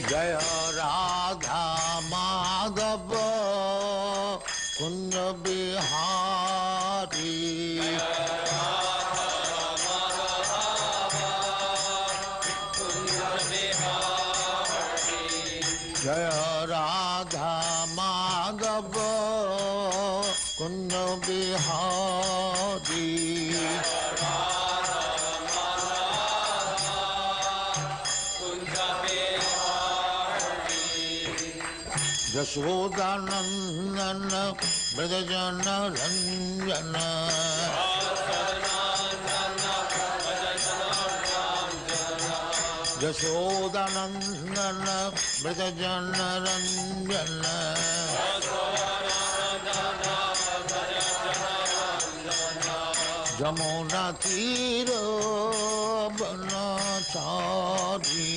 जय राधा माधव कुंज बिहारी जय राधा माधव कुंज बिहारी यशोदानंदन ब्रजजन रंजन यशोदानंदन ब्रजजन रंजन जमुना तीर बनचारी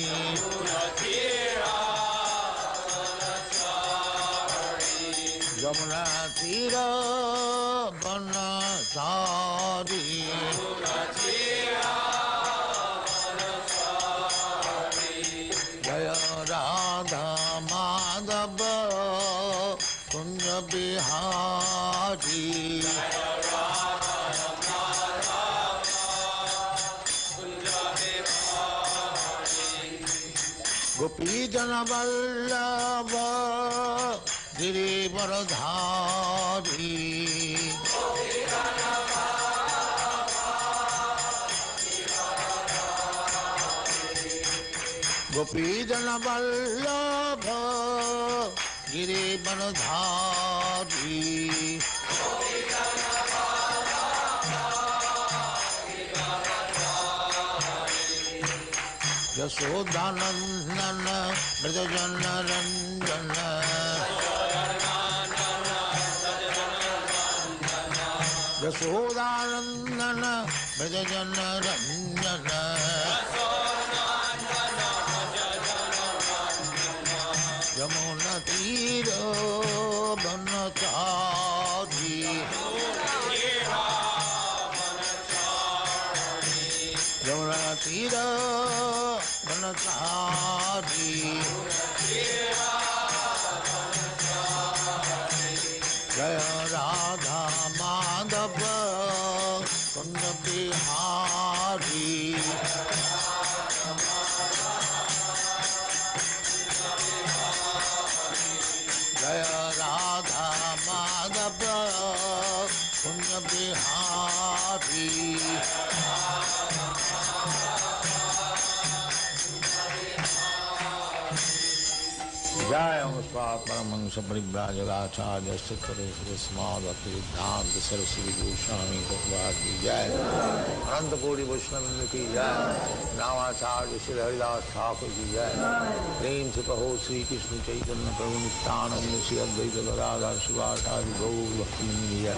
जमुना तीर बनचारी जय राधा माधव कुंज बिहारी गोपी जन वल्लभ गिरिवरधारी गोपी जन वल्लभ गिरिवरधारी यशोदानंदन ब्रजजन रंजन यशोदानंदन ब्रजजन रंजन यमुना तीर बनचारी यमुना तीर बनचारी जय राधा माधव कुंज बिहारी जय राधा माधव कुंज बिहारी जय परमहंस परिव्राजकाचार्य श्रीमद्भक्तिसिद्धान्त सरस्वती गोस्वामी भगवद की जय। अनंत कोटि वैष्णववृंद की जय। नामाचार्य श्री हरिदास ठाकुर की जय। प्रेम से कहो श्री कृष्ण चैतन्य प्रभु नित्यानंद श्री अद्वैत गदाधर शिवाचार्य गौर भक्तवृंद की जय।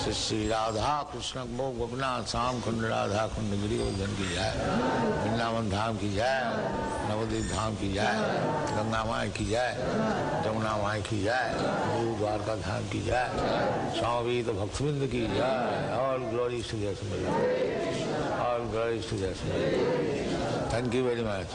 श्री श्री राधा कृष्ण मोह गोपीनाथ श्याम कुंड राधा कुंड गिरिवर्धन की जय। वृंदावन धाम की जय। नवद्वीप धाम की जय। गंगा माई की जय। जमुना माई की जय। गुरु द्वारका धाम की जय। स्वामी तो भक्तवृंद की जय। All glory to Jai. All glory to Jai. Thank you very much.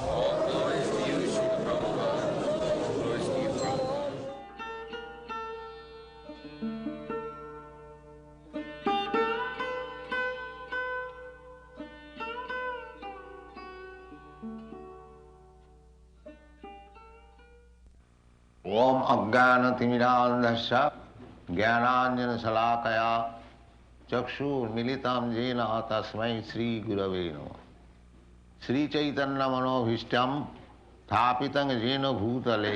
ओम अज्ञानतिमिरान्धस्य ज्ञानाञ्जनशलाकया चक्षुर्मिलितं येन तस्मै श्रीगुरवे नमः। श्रीचैतन्यमनोभीष्टं स्थापितं येन भूतले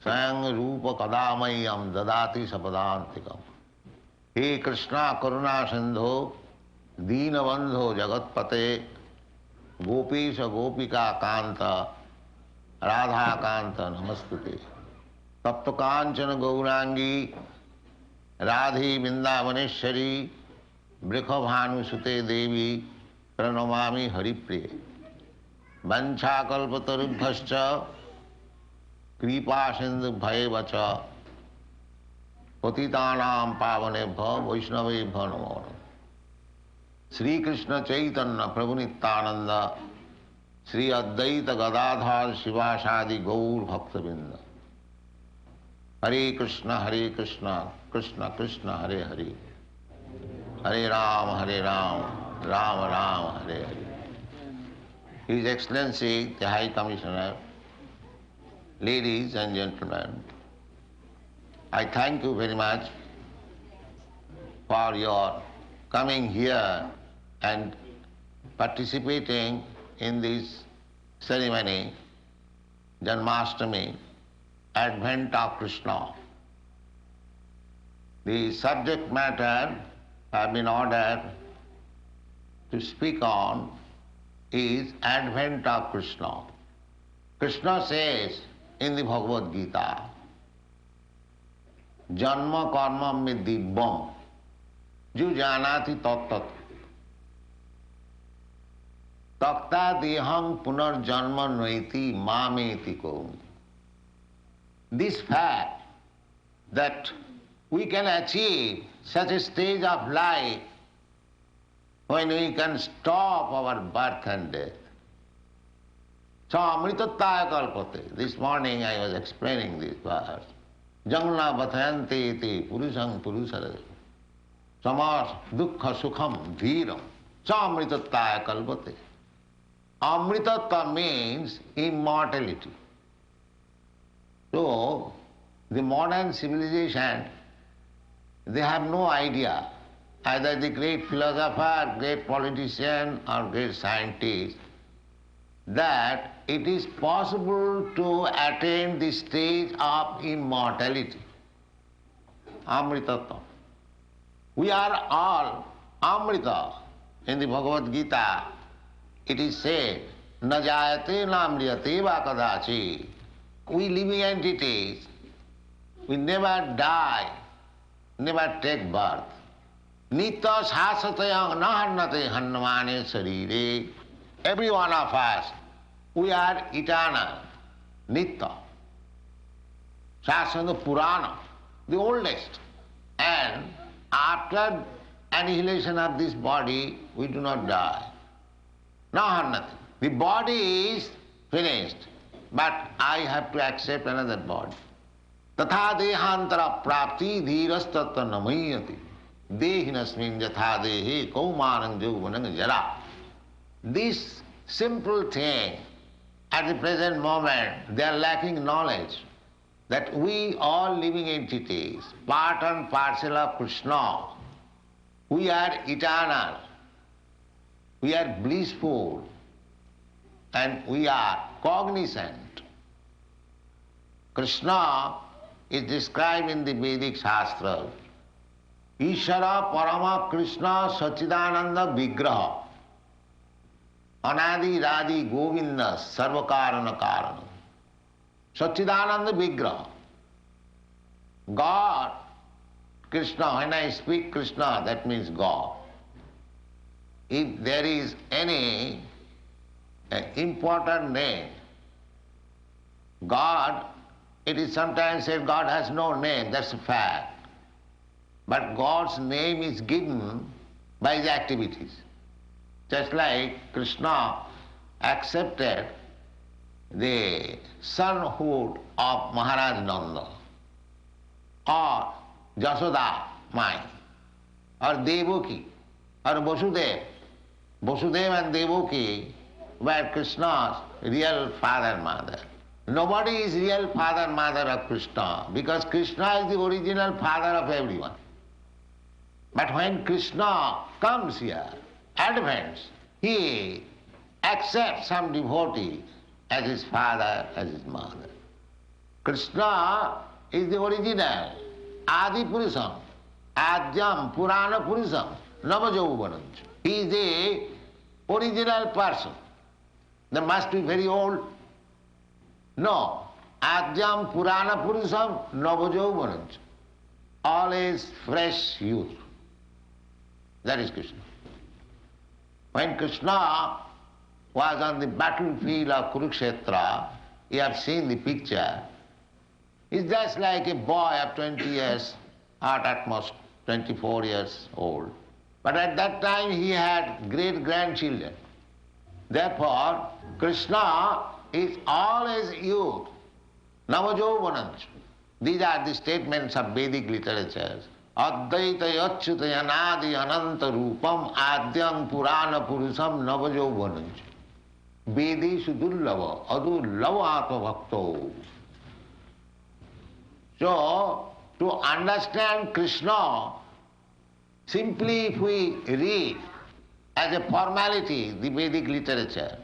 स्वयं रूपकदा मह्यं ददाति सपदान्तिकम्। हे कृष्णा करुणा सिन्धो दीनबन्धो जगत्पते गोपीश गोपिका कांत राधा कांत नमस्तुते। तप्त कांचन गौरांगी राधे वृंदावनेश्वरी वृषभानुसुते देवी प्रणमामि हरिप्रिय। वंशाकल्पतरुभ्यश्च कृपा सिन्धुभ्येव च पतितानां पावनेभ्यो वैष्णवेभ्यो नमो नमः। श्री कृष्ण चैतन्य प्रभु Nityanand Sri Advaita Gadadhar Shivasadi Gaur Bhaktavinda. Hare Krishna, Krishna Krishna, Hare Hare. Hare Ram, Rama Rama, Hare Hare. His Excellency, the High Commissioner, ladies and gentlemen, I thank you very much for your coming here and participating in this ceremony, Janmastami, Advent of Krishna. The subject matter I have been ordered to speak on is Advent of Krishna. Krishna says in the Bhagavad Gita, Janma karma me dibbam, ju janati tat takta deham punar janma noiti mameti kum. This fact that we can achieve such a stage of life when we can stop our birth and death. So amritattaya kalpate. This morning I was explaining this verse. Jamna vathayanti iti purusam purusara. Samas dukkha sukham dhiram. So amritattaya kalpate. Amritatta means immortality. So the modern civilization, they have no idea, either the great philosopher, great politician or great scientist, that it is possible to attain the stage of immortality. Amritattva. We are all Amrita. In the Bhagavad Gita, it is said, Na jayate na amriyate va kadachi. We living entities, we never die, never take birth. Nitya sasatayang naharnate hannamane sarire. Every one of us, we are eternal, Nitya. Sasana Purana, the oldest. And after annihilation of this body, we do not die. Naharnate. The body is finished, but I have to accept another body. Tatha dehantara prapti dhirastatta namayati. Dehinasmin yatha dehe kaumanang jauvanang jara. This simple thing, at the present moment, they are lacking knowledge that we all living entities, part and parcel of Krishna, we are eternal, we are blissful, and we are cognizant. Krishna is described in the Vedic Shastra. Ishara Parama Krishna Sachidananda Vigraha Anadi Radi Govinda Sarvakarana Karana. Sachidananda Vigraha. God, Krishna, when I speak Krishna, that means God. If there is any important name, God, it is sometimes said God has no name, that's a fact. But God's name is given by his activities. Just like Krishna accepted the sonhood of Maharaj Nanda, or Jasoda, mine, or Devaki, or Vasudev. Vasudev and Devaki were Krishna's real father and mother. Nobody is real father and mother of Krishna, because Krishna is the original father of everyone. But when Krishna comes here, advents, he accepts some devotee as his father, as his mother. Krishna is the original, Adi Purusam, Adyam Purana Purusam, Navajauvanancha. He is the original person. They must be very old. No, Adyam Purana Purusam, Navajauvanancha. Always fresh youth. That is Krishna. When Krishna was on the battlefield of Kurukshetra, you have seen the picture, he's just like a boy of 20 years, or at most 24 years old. But at that time he had great-grandchildren. Therefore, Krishna is always youth. Navajovanancha. These are the statements of Vedic literatures. Advaita yachyuta yanadi ananta rupam adyam purana purusham navajovanancha. Vedeshu dullava adullava atmabhakto. So, to understand Krishna, simply if we read as a formality the Vedic literature,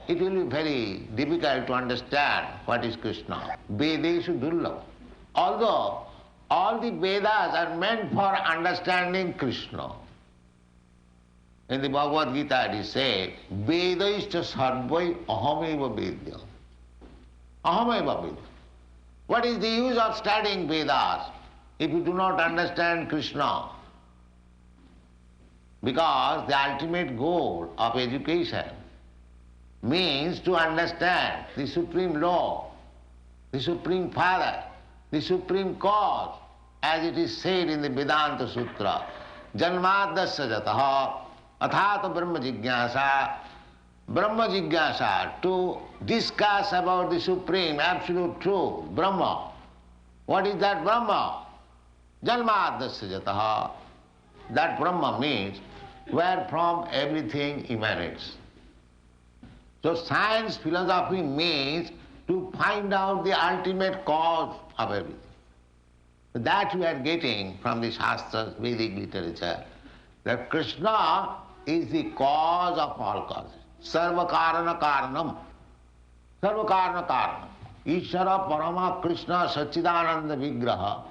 it will be very difficult to understand what is Krishna. Vedeshu dullava. Although all the Vedas are meant for understanding Krishna. In the Bhagavad Gita it is said, Vedaischa sarvai ahameva vedya. Ahameva vedya. What is the use of studying Vedas if you do not understand Krishna? Because the ultimate goal of education means to understand the Supreme Law, the Supreme Father, the Supreme Cause, as it is said in the Vedanta Sutra, Janmadasya jataha athata Brahma Jigyasa, to discuss about the Supreme, Absolute Truth, Brahma. What is that Brahma? Janmadasya jataha. That Brahma means where from everything emanates. So science, philosophy means to find out the ultimate cause of everything. That we are getting from the Shastras, Vedic literature, that Krishna is the cause of all causes. Sarva karana karanam. Sarva karana karanam. Ishvara Parama Krishna Sachidananda Vigraha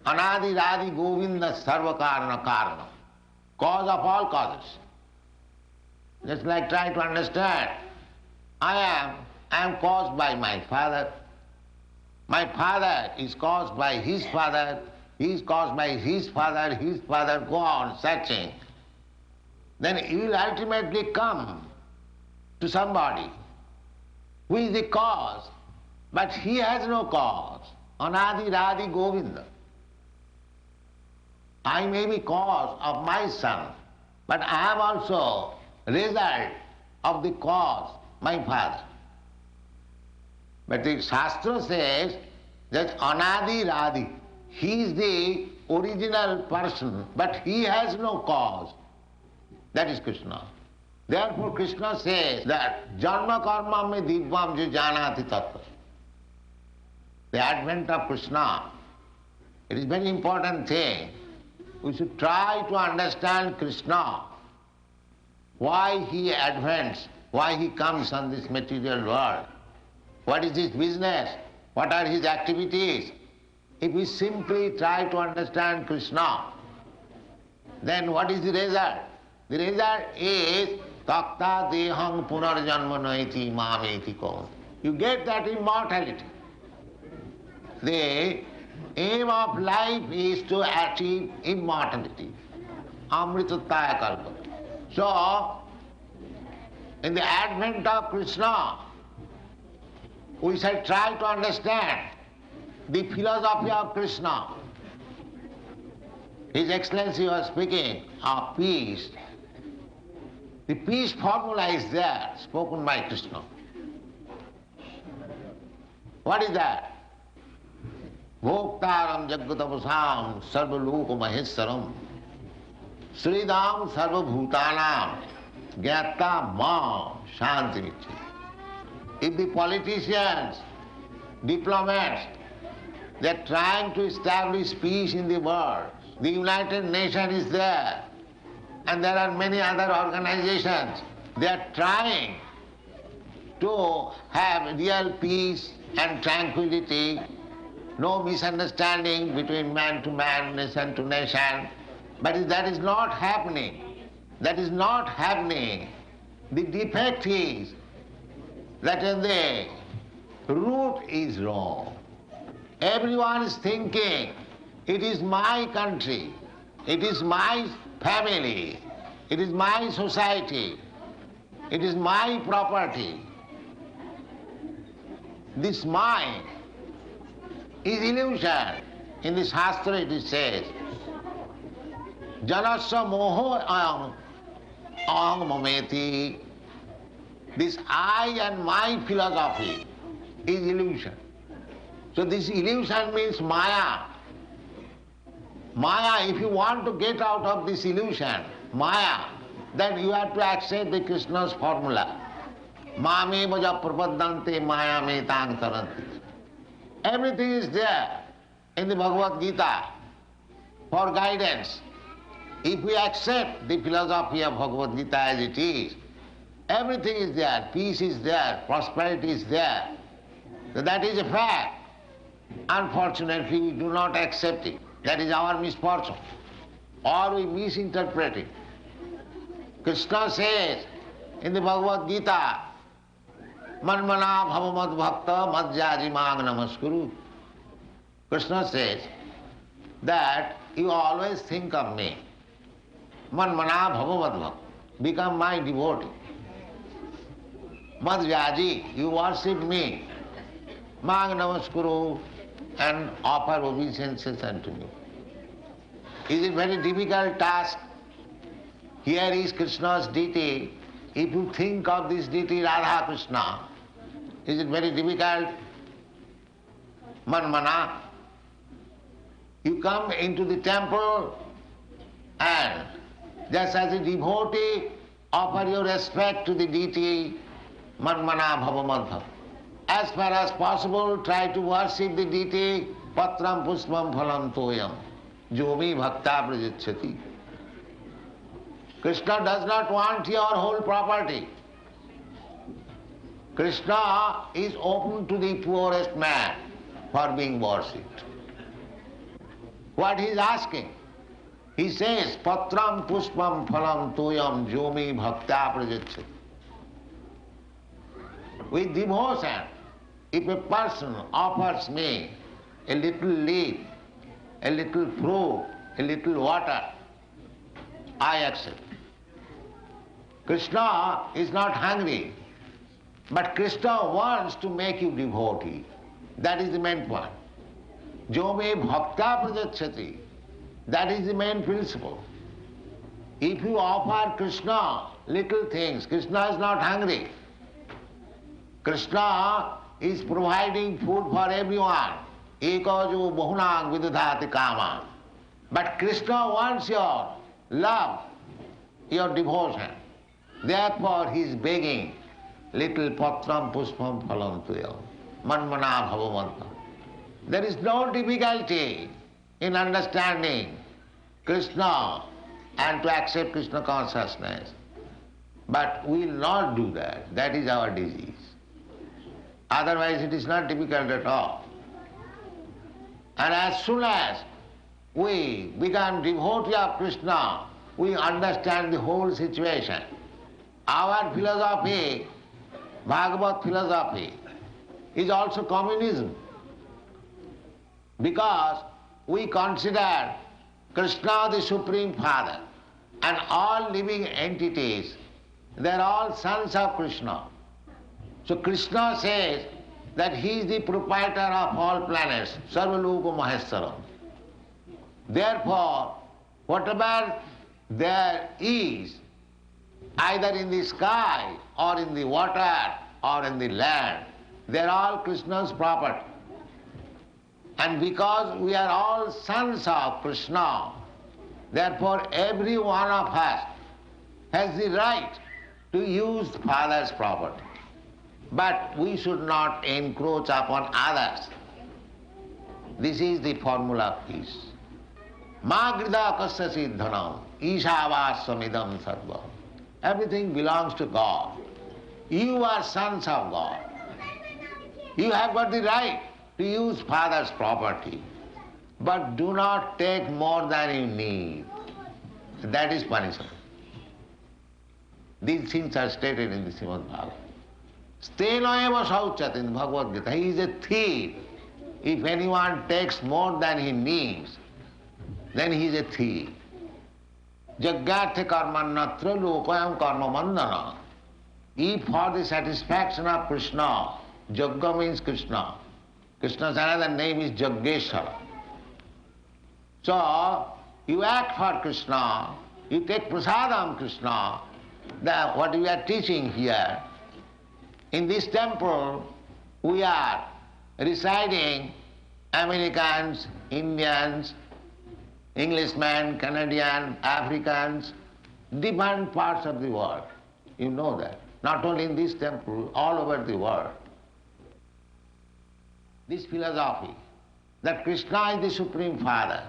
Anadi Radi Govinda Sarva karana karanam. Cause of all causes. Just like try to understand, I am caused by my father. My father is caused by his father. He is caused by his father, go on searching. Then you will ultimately come to somebody who is the cause, but he has no cause. Anadi Radi Govinda. I may be cause of my son, but I am also result of the cause, my father. But the Shastra says that Anadi Radi, he is the original person, but he has no cause. That is Krishna. Therefore Krishna says that Janma karma me divyam jo janati tattva. The advent of Krishna, it is a very important thing. We should try to understand Krishna, why he advents, why he comes on this material world. What is his business? What are his activities? If we simply try to understand Krishna, then what is the result? The result is takta dehang punarjanma naiti mameti kaun. You get that immortality. The aim of life is to achieve immortality. Amritataya kalpa. So, in the advent of Krishna, we shall try to understand the philosophy of Krishna. His Excellency was speaking of peace. The peace formula is there, spoken by Krishna. What is that? Bhoktaram jagatapasam sarvaloka maheswaram Sridam sarvabhutanam gyata mam shanti. If the politicians, diplomats, they are trying to establish peace in the world, the United Nations is there, and there are many other organizations, they are trying to have real peace and tranquility, no misunderstanding between man to man, nation to nation. But that is not happening. That is not happening. The defect is that the root is wrong. Everyone is thinking, it is my country, it is my family, it is my society, it is my property. This mind is illusion. In the Shastra it says, Janasya moho aham mameti. This I and my philosophy is illusion. So this illusion means Maya. Maya, if you want to get out of this illusion, Maya, then you have to accept the Krishna's formula. Mame vaja prapaddante maya me tang taranti. Everything is there in the Bhagavad Gita for guidance. If we accept the philosophy of Bhagavad Gita as it is, everything is there, peace is there, prosperity is there. So that is a fact. Unfortunately, we do not accept it. That is our misfortune. Or we misinterpret it. Krishna says in the Bhagavad Gita, Manmana bhavamad bhakta madhyaji mang namaskuru. Krishna says that you always think of me. Manmana bhavamad bhakta. Become my devotee. Madhyaji, you worship me. Mang namaskuru, and offer obeisances unto me. Is it very difficult task? Here is Krishna's deity. If you think of this deity Radha Krishna, is it very difficult? Manmana. You come into the temple and just as a devotee, offer your respect to the deity, Manmana bhavamadha. As far as possible, try to worship the deity, patram puspam phalam toyam, jomi bhakta prajacchati. Krishna does not want your whole property. Krishna is open to the poorest man for being worshipped. What he is asking? He says, patram puspam phalam toyam, jomi bhakta prajacchati. With devotion, if a person offers me a little leaf, a little fruit, a little water, I accept. Krishna is not hungry, but Krishna wants to make you devotee. That is the main point. Jome bhakta prajacchati. That is the main principle. If you offer Krishna little things, Krishna is not hungry. Krishna is providing food for everyone. Ekajo bahunang vidudhati kama. But Krishna wants your love, your devotion. Therefore he is begging, little patram puspam phalam tuyam, manmana bhavamanta. There is no difficulty in understanding Krishna and to accept Krishna consciousness. But we will not do that. That is our disease. Otherwise it is not difficult at all. And as soon as we become devotee of Krishna, we understand the whole situation. Our philosophy, Bhagavad philosophy, is also communism. Because we consider Krishna the Supreme Father and all living entities, they are all sons of Krishna. So Krishna says that he is the proprietor of all planets, Sarvaloka Maheshwaram. Therefore, whatever there is, either in the sky or in the water or in the land, they are all Krishna's property. And because we are all sons of Krishna, therefore every one of us has the right to use the Father's property. But we should not encroach upon others. This is the formula of peace. Ma grida kasya siddhanam, ishavaswamidam sarva. Everything belongs to God. You are sons of God. You have got the right to use Father's property, but do not take more than you need. That is punishment. These things are stated in the Srimad Bhagavatam. Stena eva sauchat in the Bhagavad Gita. He is a thief. If anyone takes more than he needs, then he is a thief. Jagyartha karmannatra lokayam karma mandana. If for the satisfaction of Krishna, Jagga means Krishna. Krishna's another name is Jaggeshwara. So, you act for Krishna, you take prasadam Krishna. What we are teaching here, In this temple, we are residing Americans, Indians, Englishmen, Canadians, Africans, different parts of the world. You know that. Not only in this temple, all over the world. This philosophy that Krishna is the Supreme Father,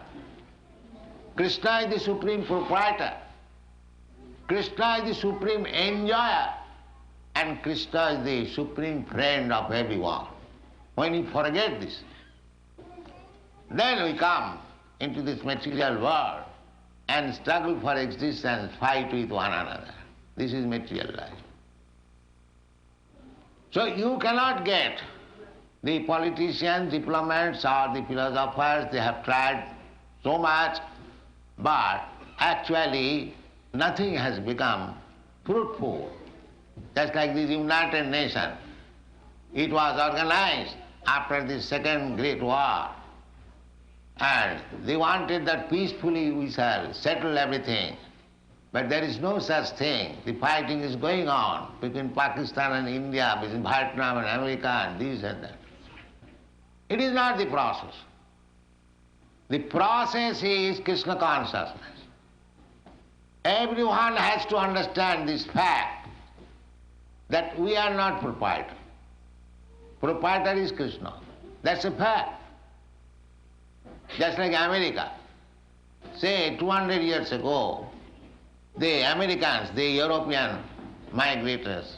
Krishna is the Supreme Proprietor, Krishna is the Supreme Enjoyer, and Krishna is the Supreme Friend of everyone. When we forget this, then we come into this material world and struggle for existence, fight with one another. This is material life. So you cannot get the politicians, diplomats or the philosophers, they have tried so much, but actually nothing has become fruitful. Just like this United Nations, it was organized after the Second Great War, and they wanted that peacefully we shall settle everything. But there is no such thing. The fighting is going on between Pakistan and India, between Vietnam and America and this and that. It is not the process. The process is Krishna consciousness. Everyone has to understand this fact that we are not proprietor. Proprietor is Krishna. That's a fact. Just like America. Say 200 years ago, the Americans, the European migrators,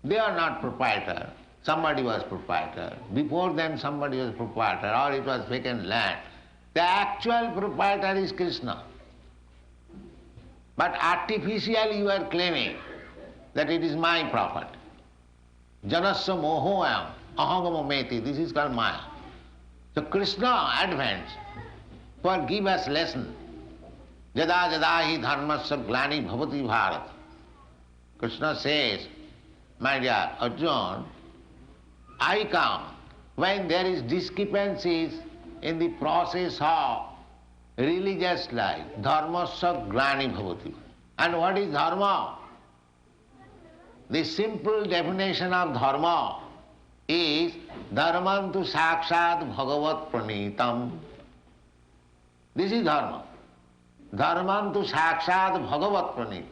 they are not proprietor. Somebody was proprietor. Before them somebody was proprietor, or it was vacant land. The actual proprietor is Krishna. But artificially you are claiming that it is my property. Janasya mohoyam ahagamo meti. This is called Maya. So Krishna advents for give us lesson. Jada jada hi dharmasya glani bhavati bharat. Krishna says, my dear Arjuna, I come when there is discrepancies in the process of religious life. Dharmasya glani bhavati. And what is dharma? The simple definition of dharma is dharmam tu sakshat bhagavat pranitam. This is dharma. Dharmam tu sakshat bhagavat pranitam.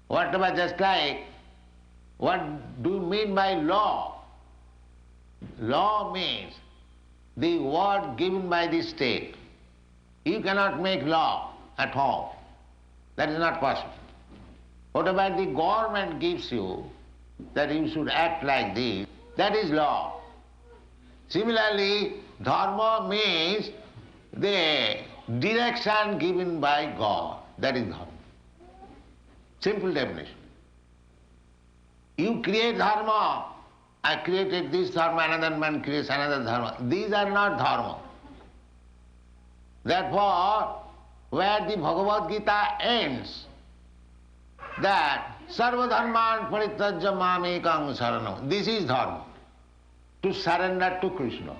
Whatever, just like, what do you mean by law? Law means the word given by the state. You cannot make law at home. That is not possible. Whatever the government gives you, that you should act like this, that is law. Similarly, dharma means the direction given by God. That is dharma. Simple definition. You create dharma. I created this dharma, another man creates another dharma. These are not dharma. Therefore, where the Bhagavad Gita ends, that sarva dharman parityajya mamekam saranam. This is dharma. To surrender to Krishna.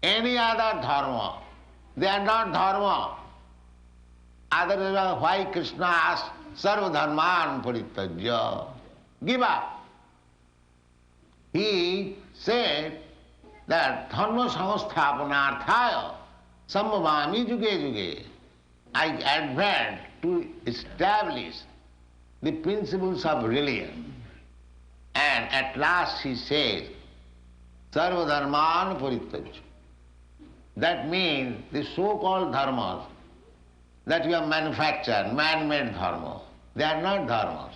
Any other dharma, they are not dharma. Otherwise, why Krishna asked sarva dharman parityajya? Give up. He said that dharma samasthapanarthaya sambhavami juge juge. I advent to establish the principles of religion. And at last he says, sarva dharman parityajya. That means the so-called dharmas that you have manufactured, man-made dharma, they are not dharmas.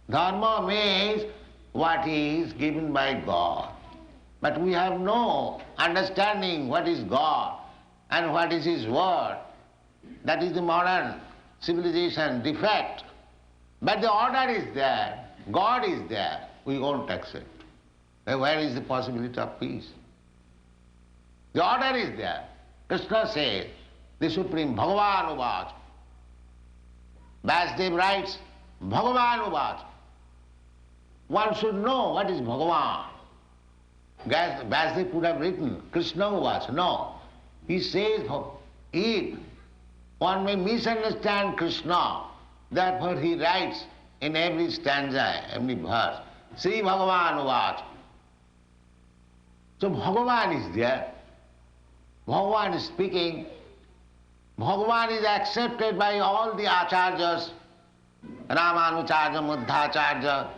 Dharma means what is given by God. But we have no understanding what is God and what is His word. That is the modern civilization defect. But the order is there, God is there, we won't accept. Then where is the possibility of peace? The order is there. Krishna says, the Supreme Bhagavan Uvacha. Vasudev writes, Bhagavan Uvacha. One should know what is Bhagavan. Vasudev could have written Krishna Uvacha. No. He says, if one may misunderstand Krishna, therefore he writes in every stanza, every verse, Sri Bhagavan Uvacha. So Bhagavan is there. Bhagavan is speaking. Bhagavan is accepted by all the acharyas, Ramanucharya, Madhvacharya,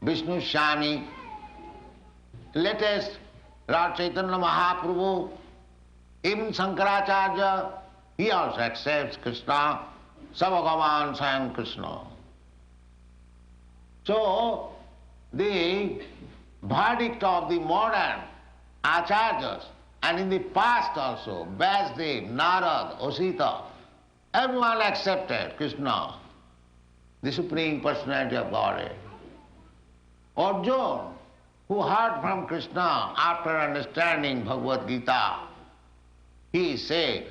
Vishnu Swami, latest Lord Chaitanya Mahaprabhu, even Shankaracharya, he also accepts Krishna, Sabhagavan Swayam Krishna. So, the verdict of the modern acharyas, and in the past also, Vyasdev, Narad, Osita, everyone accepted Krishna, the Supreme Personality of Godhead. Arjuna, who heard from Krishna after understanding Bhagavad Gita, he said,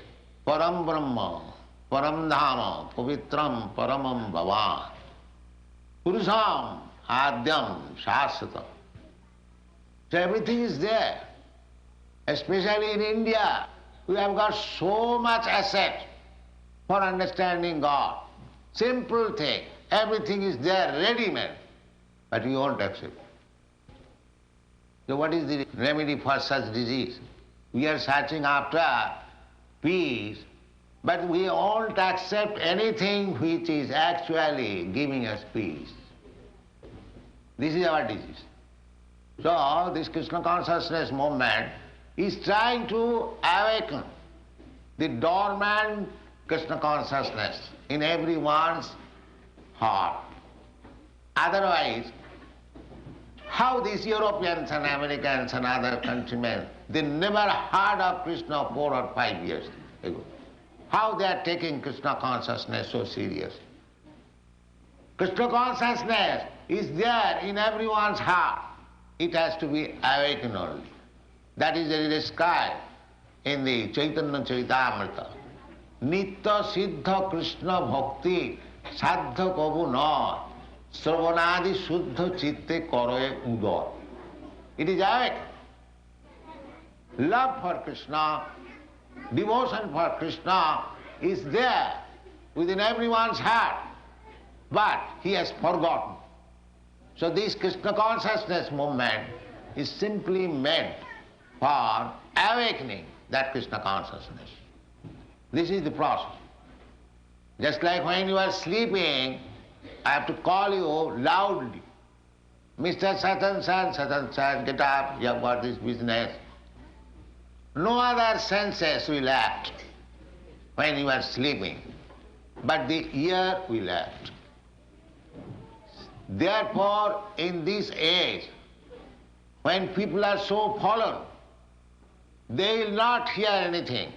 Param Brahma, Param Dhama, Pavitram, Paramam Bhavan, Purusham, Adyam, Shasvatam. So everything is there. Especially in India, we have got so much asset for understanding God. Simple thing, everything is there, ready-made, but we won't accept. So what is the remedy for such disease? We are searching after peace, but we won't accept anything which is actually giving us peace. This is our disease. So this Krishna consciousness movement is trying to awaken the dormant Krishna consciousness in everyone's heart. Otherwise, how these Europeans and Americans and other countrymen, they never heard of Krishna 4 or 5 years ago. How they are taking Krishna consciousness so serious. Krishna consciousness is there in everyone's heart. It has to be awakened only. That is described in the Chaitanya Charitamrita. Nitya Siddha Krishna Bhakti Sadha Kavu Na Sravanadi Shuddha Chitte Karoye Udar. It is awake. Love for Krishna, devotion for Krishna is there within everyone's heart, but he has forgotten. So this Krishna consciousness movement is simply meant for awakening that Krishna consciousness. This is the process. Just like when you are sleeping, I have to call you loudly. Mr. Satan, get up, you have got this business. No other senses will act when you are sleeping, but the ear will act. Therefore, in this age, when people are so fallen, they will not hear anything.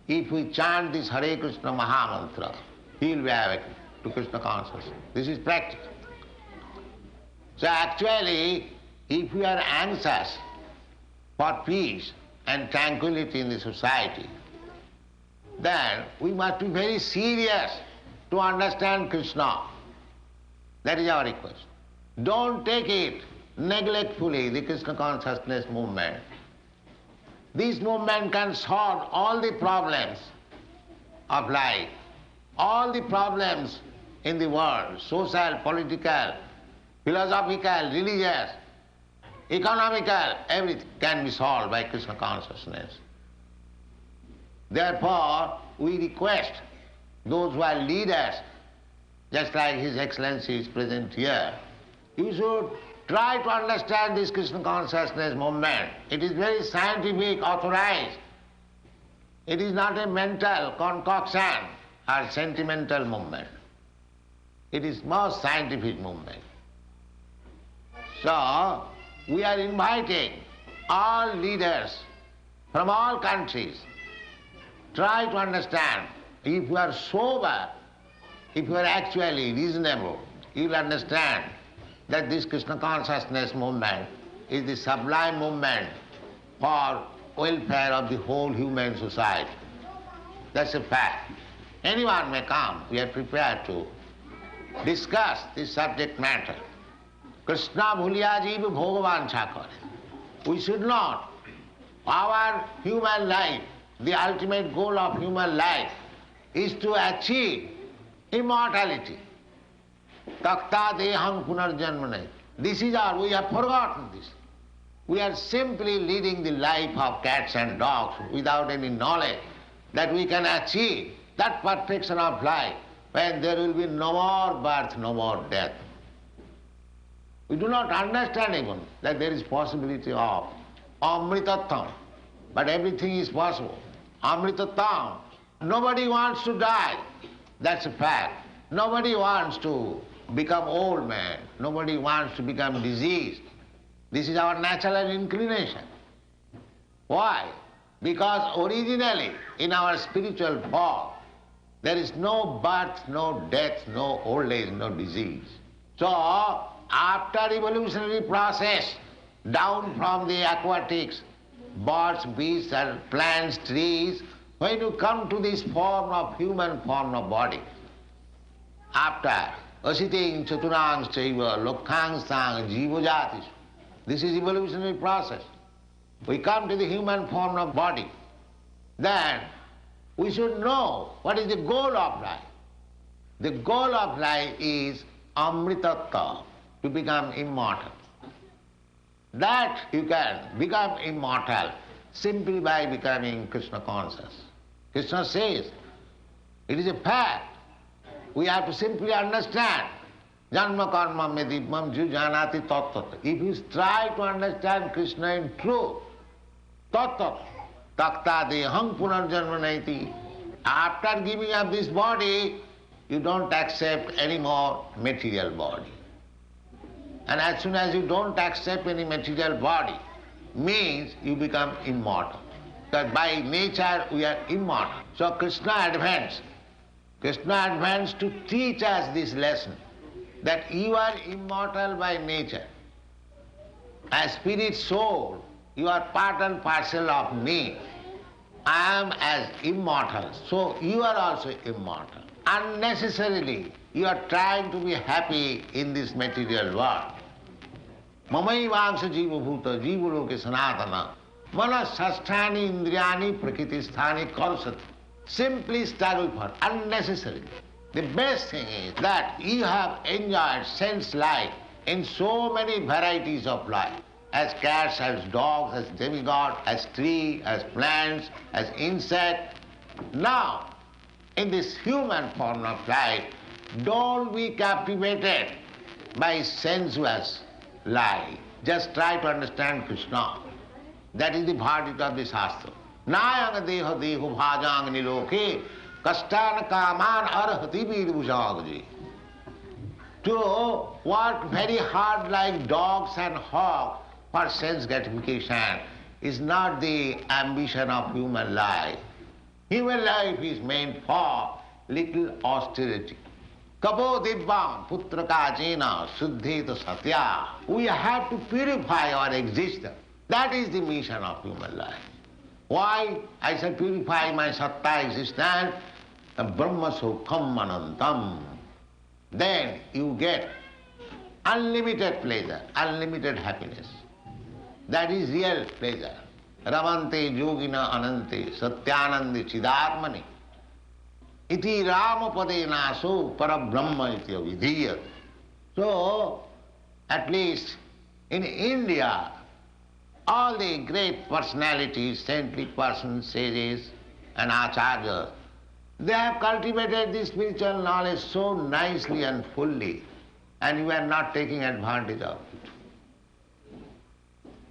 If we chant this Hare Krishna Mahamantra, he will be awakened to Krishna consciousness. This is practical. So actually, if we are anxious for peace and tranquility in the society, then we must be very serious to understand Krishna. That is our request. Don't take it neglectfully, the Krishna consciousness movement. This movement can solve all the problems of life, all the problems in the world, social, political, philosophical, religious, economical, everything can be solved by Krishna consciousness. Therefore, we request those who are leaders, just like His Excellency is present here, you should try to understand this Krishna consciousness movement. It is very scientific, authorized. It is not a mental concoction or sentimental movement. It is most scientific movement. So, we are inviting all leaders from all countries, try to understand. If you are sober, if you are actually reasonable, you will understand that this Krishna consciousness movement is the sublime movement for welfare of the whole human society. That's a fact. Anyone may come, we are prepared to discuss this subject matter. Krishna bhuliya jeev bhogavan chakare. We should not. Our human life, the ultimate goal of human life is to achieve immortality. Takta deham punarjanmane. We have forgotten this. We are simply leading the life of cats and dogs without any knowledge that we can achieve that perfection of life when there will be no more birth, no more death. We do not understand even that there is possibility of amritatam, but everything is possible. Amritatam. Nobody wants to die. That's a fact. Nobody wants to become old man. Nobody wants to become diseased. This is our natural inclination. Why? Because originally in our spiritual form, there is no birth, no death, no old age, no disease. So, after evolutionary process, down from the aquatics, birds, beasts and plants, trees, when you come to this form of human form of body, after asiting chaturang chaiva lokhang sang jivajatis, this is evolutionary process. We come to the human form of body. Then we should know what is the goal of life. The goal of life is amritattva, to become immortal. That you can become immortal simply by becoming Krishna conscious. Krishna says, it is a fact. We have to simply understand. Janma karma me dipam ju janati tattva. If you try to understand Krishna in truth, tattva, takta deham punarjanma naiti. After giving up this body, you don't accept any more material body. And as soon as you don't accept any material body, means you become immortal. Because by nature we are immortal. So Krishna advanced. Krishna advanced to teach us this lesson, that you are immortal by nature. As spirit soul, you are part and parcel of me. I am as immortal, so you are also immortal. Unnecessarily, you are trying to be happy in this material world. Mamaivangsha jiva bhuta jiva loke sanatana mana sasthani indriyani prakritisthani karsat. Simply struggle for unnecessarily. The best thing is that you have enjoyed sense life in so many varieties of life, as cats, as dogs, as demigods, as tree, as plants, as insect. Now, in this human form of life, don't be captivated by sensuous life. Just try to understand Krishna. That is the verdict of the Shastra. Nayang deha deho bhajang niloke kastan kaman arhati vidbhujagji. To work very hard like dogs and hogs for sense gratification is not the ambition of human life. Human life is meant for little austerity. Kapo dibbam putra kajena suddhita satya. We have to purify our existence. That is the mission of human life. Why? I shall purify my satta existence, the brahma sukham anantam. Then you get unlimited pleasure, unlimited happiness. That is real pleasure. Ramante yogina anante satyanandi chidatmani. Iti ramapade naso parabrahma iti avidhiyat. So, at least in India, all the great personalities, saintly persons, sages and acharyas, they have cultivated this spiritual knowledge so nicely and fully, and you are not taking advantage of it.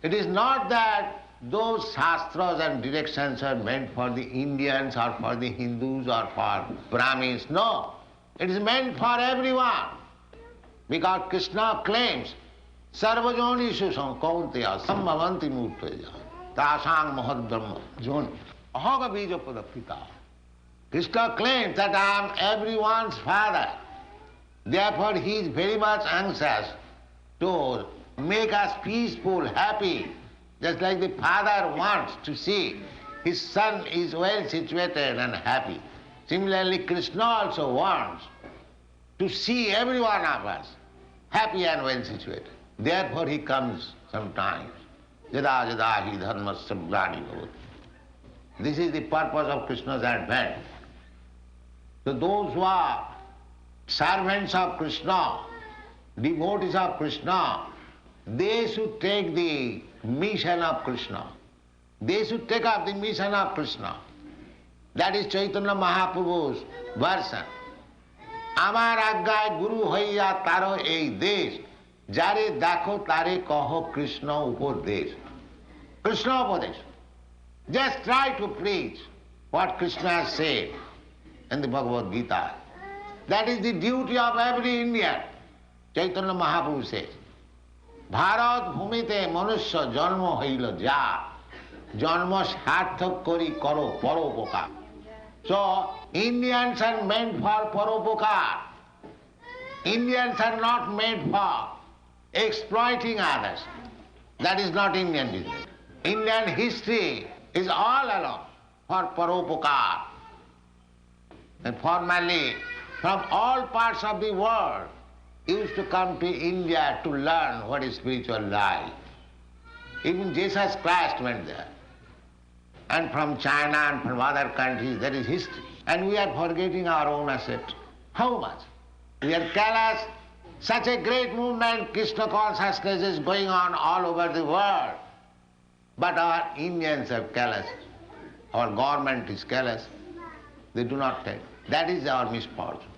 It is not that those shastras and directions are meant for the Indians or for the Hindus or for Brahmins. No, it is meant for everyone. Because Krishna claims, Sarvajonishu sankaunteya sambhavanti murteja tasang mahad brahma joni ahoga bija padapita. Krishna claims that I am everyone's father. Therefore he is very much anxious to make us peaceful, happy, just like the father wants to see his son is well situated and happy. Similarly, Krishna also wants to see every one of us happy and well situated. Therefore he comes sometimes. Jada jada hi dharmasya glani bhavati. This is the purpose of Krishna's advent. So those who are servants of Krishna, devotees of Krishna, they should take the mission of Krishna. They should take up the mission of Krishna. That is Chaitanya Mahaprabhu's version. Amar agyay guru hoiya taro ei desh, jare dakho tare kaho Krishna upodesh. Krishna upodesh. Just try to preach what Krishna has said in the Bhagavad Gita. That is the duty of every Indian. Chaitanya Mahaprabhu says, Bharat bhumite manusya janma hoilo ja, janma sarthak kori karo paropokar. So, Indians are meant for paropokar. Indians are not made for exploiting others. That is not Indian business. Indian history is all along for paropokar. And formerly, from all parts of the world, used to come to India to learn what is spiritual life. Even Jesus Christ went there. And from China and from other countries, there is history. And we are forgetting our own asset. How much? We are careless. Such a great movement, Krishna consciousness, is going on all over the world. But our Indians are careless. Our government is careless. They do not take. That is our misfortune.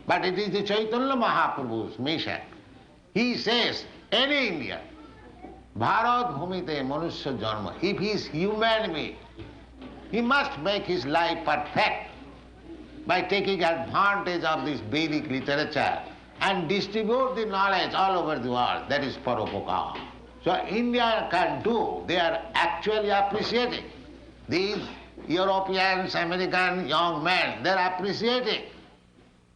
But it is the Chaitanya Mahaprabhu's mission. He says, any Indian, Bharat bhumite manusya janma, if he is human being, he must make his life perfect by taking advantage of this Vedic literature and distribute the knowledge all over the world. That is paropokar. So India can do, they are actually appreciating. These Europeans, American young men, they are appreciating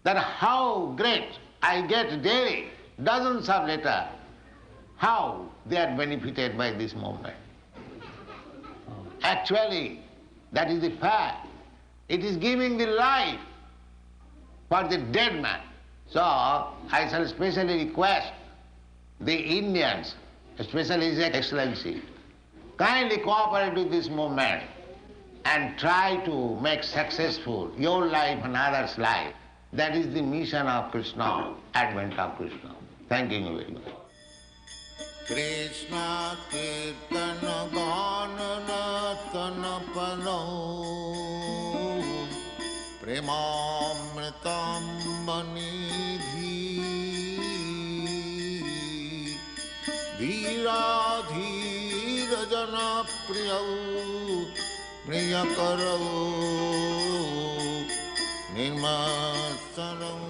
that how great I get daily dozens of letters, how they are benefited by this movement. Actually, that is the fact. It is giving the life for the dead man. So, I shall specially request the Indians, especially His Excellency, kindly cooperate with this movement and try to make successful your life and others' life. That is the mission of Krishna, advent of Krishna. Thank you very much. Krishna Kirtana Gana Natana Pano Premamritam Manidhi Dhira Dhira Jana Priyau Priyakarau Nirmasaram